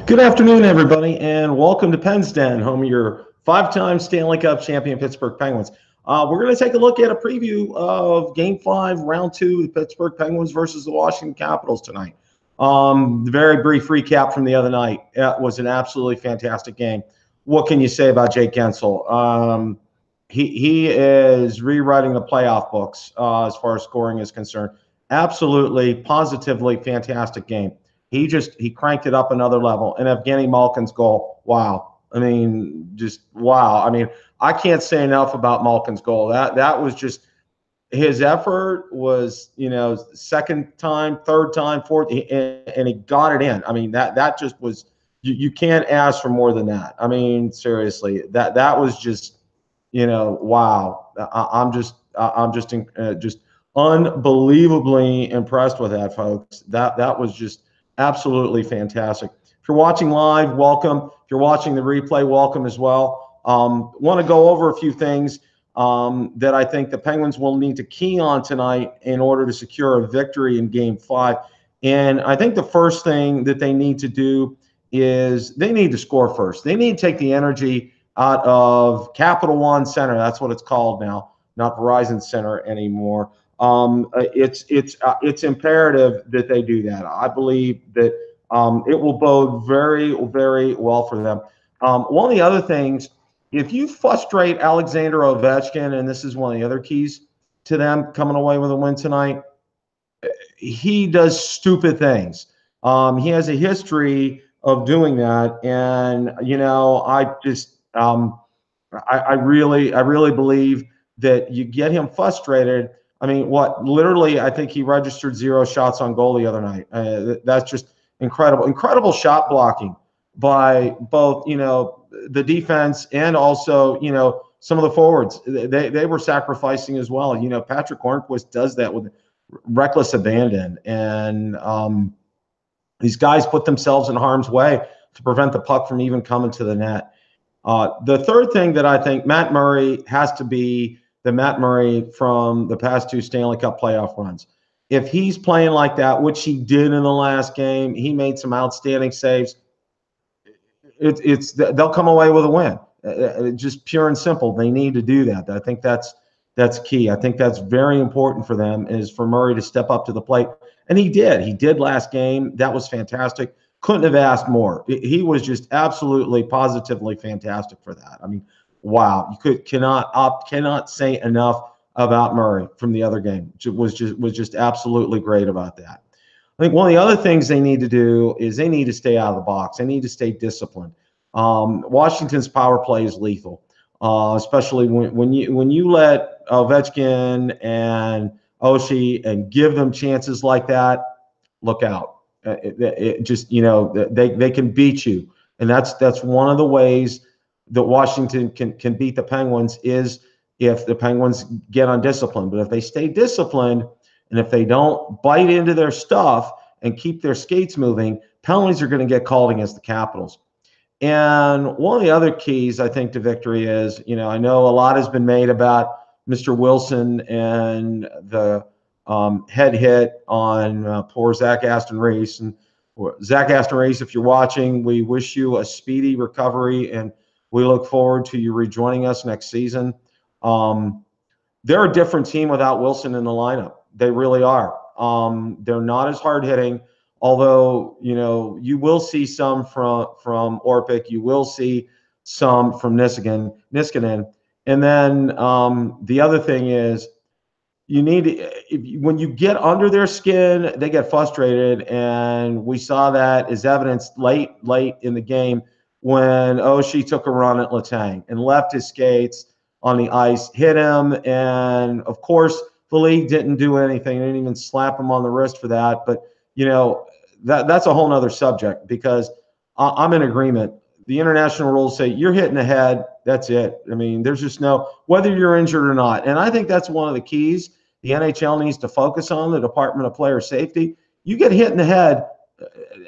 Good afternoon, everybody, and welcome to Penn's Den, home of your five-time Stanley Cup champion Pittsburgh Penguins. We're going to take a look at a preview of Game 5, Round 2, the Pittsburgh Penguins versus the Washington Capitals tonight. Very brief recap from the other night. It was an absolutely fantastic game. What can you say about Jake Guentzel? He is rewriting the playoff books as far as scoring is concerned. Absolutely, positively fantastic game. He cranked it up another level. And Evgeny Malkin's goal, wow. I mean, just wow. I mean, I can't say enough about Malkin's goal. That was just his effort was, second time, third time, fourth, and he got it in. I mean, that just was you can't ask for more than that. I mean, seriously, that was just, wow. I'm just unbelievably impressed with that, folks. That was just absolutely fantastic. If you're watching live, welcome. If you're watching the replay, welcome as well. Want to go over a few things that I think the Penguins will need to key on tonight in order to secure a victory in Game 5. And I think the first thing that they need to do is they need to score first. They need to take the energy out of Capital One Center. That's what it's called now, not Verizon Center anymore. It's imperative that they do that. I believe that it will bode very, very well for them. One of the other things, if you frustrate Alexander Ovechkin, and this is one of the other keys to them coming away with a win tonight, he does stupid things. He has a history of doing that, and I really believe that you get him frustrated. I mean, literally, I think he registered 0 shots on goal the other night. That's just incredible. Incredible shot blocking by both, the defense and also, some of the forwards. They were sacrificing as well. Patrick Hornquist does that with reckless abandon. And these guys put themselves in harm's way to prevent the puck from even coming to the net. The third thing that I think Matt Murray has to be the Matt Murray from the past 2 Stanley Cup playoff runs. If he's playing like that, which he did in the last game, he made some outstanding saves. They'll come away with a win. Just pure and simple. They need to do that. I think that's key. I think that's very important for them, is for Murray to step up to the plate. And he did. He did last game. That was fantastic. Couldn't have asked more. He was just absolutely, positively fantastic for that. I mean, wow, you cannot say enough about Murray from the other game. Was just absolutely great about that. I think one of the other things they need to do is they need to stay out of the box. They need to stay disciplined. Washington's power play is lethal, especially when you let Ovechkin and Oshie and give them chances like that. Look out! They can beat you, and that's one of the ways that Washington can beat the Penguins is if the Penguins get undisciplined. But if they stay disciplined and if they don't bite into their stuff and keep their skates moving, penalties are going to get called against the Capitals. And one of the other keys, I think, to victory is, I know a lot has been made about Mr. Wilson and the head hit on poor Zach Aston Reese. And Zach Aston Reese, if you're watching, we wish you a speedy recovery, and we look forward to you rejoining us next season. They're a different team without Wilson in the lineup. They really are. They're not as hard-hitting, although, you will see some from Orpik. You will see some from Niskanen. And then the other thing is when you get under their skin, they get frustrated, and we saw that as evidenced late in the game when Oshie took a run at Letang and left his skates on the ice, hit him, and of course the league didn't do anything. They didn't even slap him on the wrist for that. But that's a whole nother subject, because I'm in agreement. The international rules say you're hitting the head, that's it. I mean, there's just no, whether you're injured or not. And I think that's one of the keys the NHL needs to focus on, the Department of Player Safety. You get hit in the head,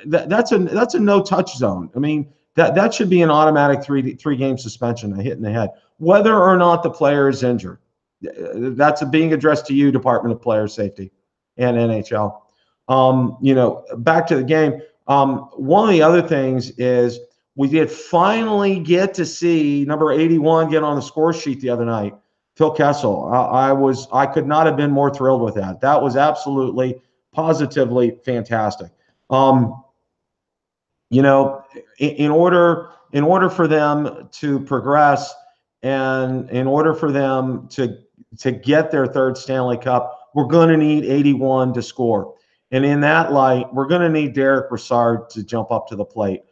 that's a no-touch zone. I mean, that should be an automatic three-game suspension, a hit in the head, whether or not the player is injured. That's being addressed to you, Department of Player Safety and NHL. Back to the game. One of the other things is we did finally get to see number 81 get on the score sheet the other night, Phil Kessel. I could not have been more thrilled with that. That was absolutely, positively fantastic. You know, in order for them to progress, and in order for them to get their third Stanley Cup, we're going to need 81 to score. And in that light, we're going to need Derek Brassard to jump up to the plate.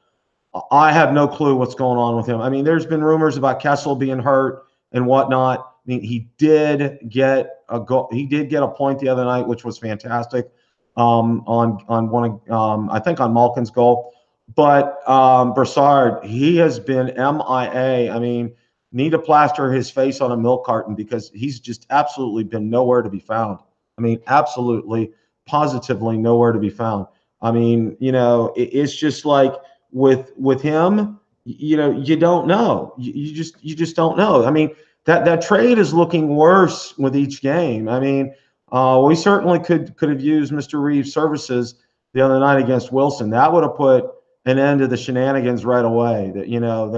I have no clue what's going on with him. I mean, there's been rumors about Kessel being hurt and whatnot. I mean, he did get a goal. He did get a point the other night, which was fantastic. On one of I think on Malkin's goal. But Brassard, he has been MIA. I mean, need to plaster his face on a milk carton because he's just absolutely been nowhere to be found. I mean, absolutely, positively nowhere to be found. I mean, you know, it's just like with him, you know, you don't know. You just don't know. I mean, that trade is looking worse with each game. I mean, we certainly could have used Mr. Reeves' services the other night against Wilson. That would have put an end to the shenanigans right away. That, you know,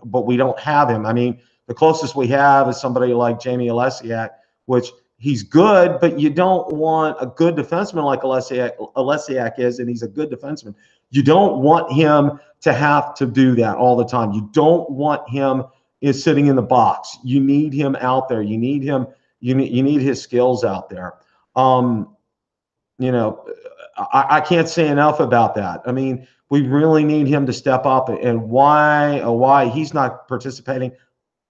but we don't have him. I mean, the closest we have is somebody like Jamie Olesiak, which he's good, but you don't want a good defenseman like Olesiak is, and he's a good defenseman. You don't want him to have to do that all the time. You don't want him sitting in the box. You need him out there. You need him. You need his skills out there. You know, I can't say enough about that. I mean, we really need him to step up. And why he's not participating,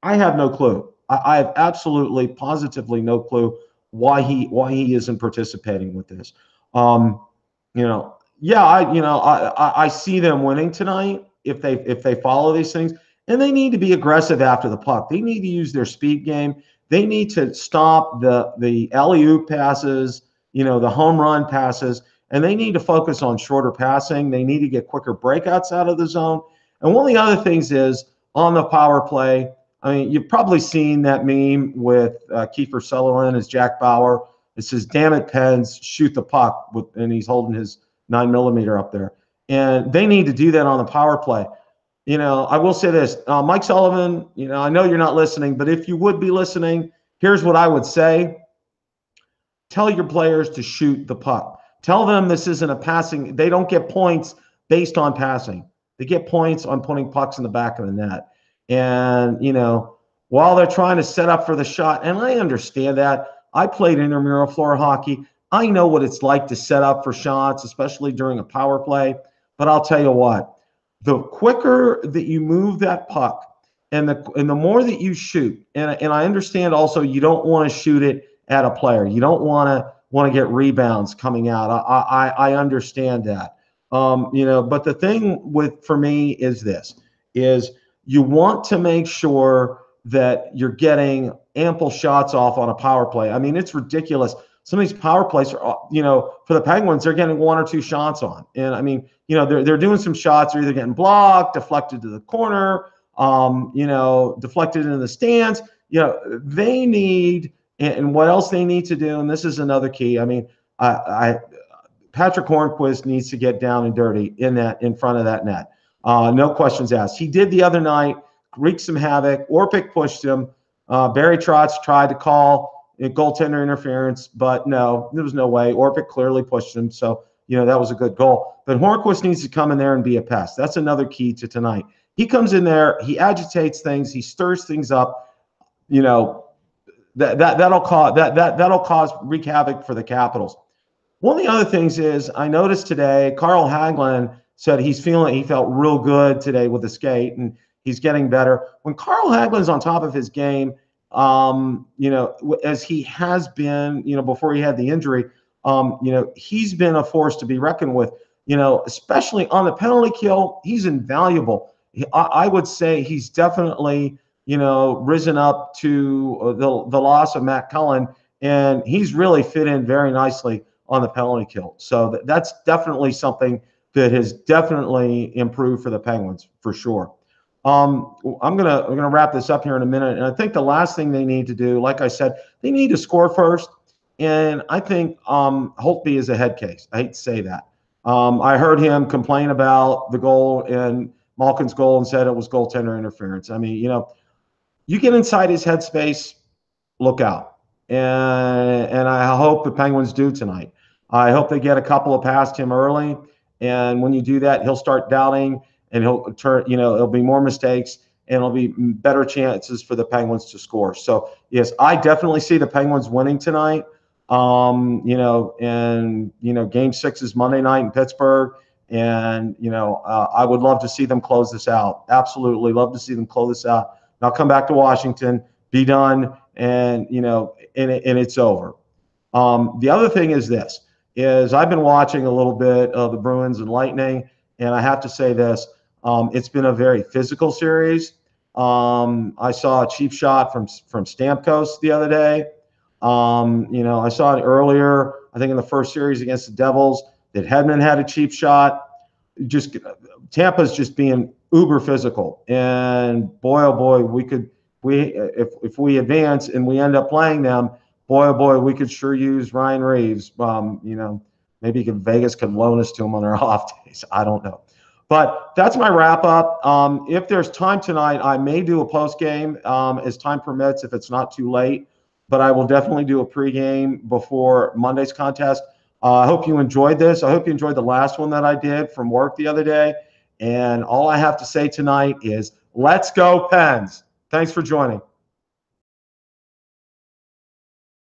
I have no clue. I have absolutely, positively no clue why he isn't participating with this. You know, yeah, I see them winning tonight if they follow these things, and they need to be aggressive after the puck. They need to use their speed game. They need to stop the alley-oop passes, you know, the home run passes, and they need to focus on shorter passing. They need to get quicker breakouts out of the zone. And one of the other things is on the power play. I mean, you've probably seen that meme with Kiefer Sutherland as Jack Bauer. It says, "Damn it, Pens, shoot the puck," and he's holding his 9mm up there. And they need to do that on the power play. You know, I will say this, Mike Sullivan, you know, I know you're not listening, but if you would be listening, here's what I would say. Tell your players to shoot the puck. Tell them this isn't a passing. They don't get points based on passing. They get points on putting pucks in the back of the net. And, you know, while they're trying to set up for the shot, and I understand that. I played intramural floor hockey. I know what it's like to set up for shots, especially during a power play. But I'll tell you what, the quicker that you move that puck and the more that you shoot, and I understand also you don't want to shoot it at a player. You don't want to get rebounds coming out. I understand that. You know, but the thing for me is this, is you want to make sure that you're getting ample shots off on a power play. I mean, it's ridiculous. Some of these power plays are, you know, for the Penguins, they're getting 1 or 2 shots on. And I mean, you know, they're doing some shots, they're either getting blocked, deflected to the corner, you know, deflected into the stands. You know, they need, and what else they need to do, and this is another key. I mean, Patrick Hornquist needs to get down and dirty in front of that net. No questions asked. He did the other night, wreaked some havoc. Orpik pushed him. Barry Trotz tried to call goaltender interference, but no, there was no way. Orpik clearly pushed him, so, you know, that was a good goal. But Hornquist needs to come in there and be a pest. That's another key to tonight. He comes in there, he agitates things, he stirs things up. You know, that'll cause wreak havoc for the Capitals. One of the other things is, I noticed today, Carl Hagelin said he felt real good today with the skate, and he's getting better. When Carl Hagelin's on top of his game, you know, as he has been, you know, before he had the injury, you know, he's been a force to be reckoned with, you know, especially on the penalty kill. He's invaluable. I would say he's definitely, you know, risen up to the loss of Matt Cullen, and he's really fit in very nicely on the penalty kill. So that's definitely something that has definitely improved for the Penguins for sure. I'm gonna wrap this up here in a minute, and I think the last thing they need to do, like I said, they need to score first, and I think Holtby is a head case. I hate to say that, I heard him complain about the goal and Malkin's goal and said it was goaltender interference. I mean, you get inside his headspace, look out. And I hope the Penguins do tonight. I hope they get a couple of past him early. And when you do that, he'll start doubting and he'll turn, it'll be more mistakes and it'll be better chances for the Penguins to score. So, yes, I definitely see the Penguins winning tonight. Game 6 is Monday night in Pittsburgh. And, I would love to see them close this out. Absolutely love to see them close this out. And I'll come back to Washington, be done, and, and it's over. The other thing is this, is I've been watching a little bit of the Bruins and Lightning, and I have to say this, it's been a very physical series. I saw a cheap shot from Stamkos the other day. I saw it earlier, I think in the first series against the Devils, that Hedman had a cheap shot. Just Tampa's just being uber physical. And boy, oh boy, if we advance and we end up playing them, boy, oh boy, we could sure use Ryan Reeves. Maybe Vegas could loan us to him on their off days. I don't know. But that's my wrap up. If there's time tonight, I may do a post game as time permits if it's not too late. But I will definitely do a pregame before Monday's contest. I hope you enjoyed this. I hope you enjoyed the last one that I did from work the other day. And all I have to say tonight is, let's go Pens. Thanks for joining.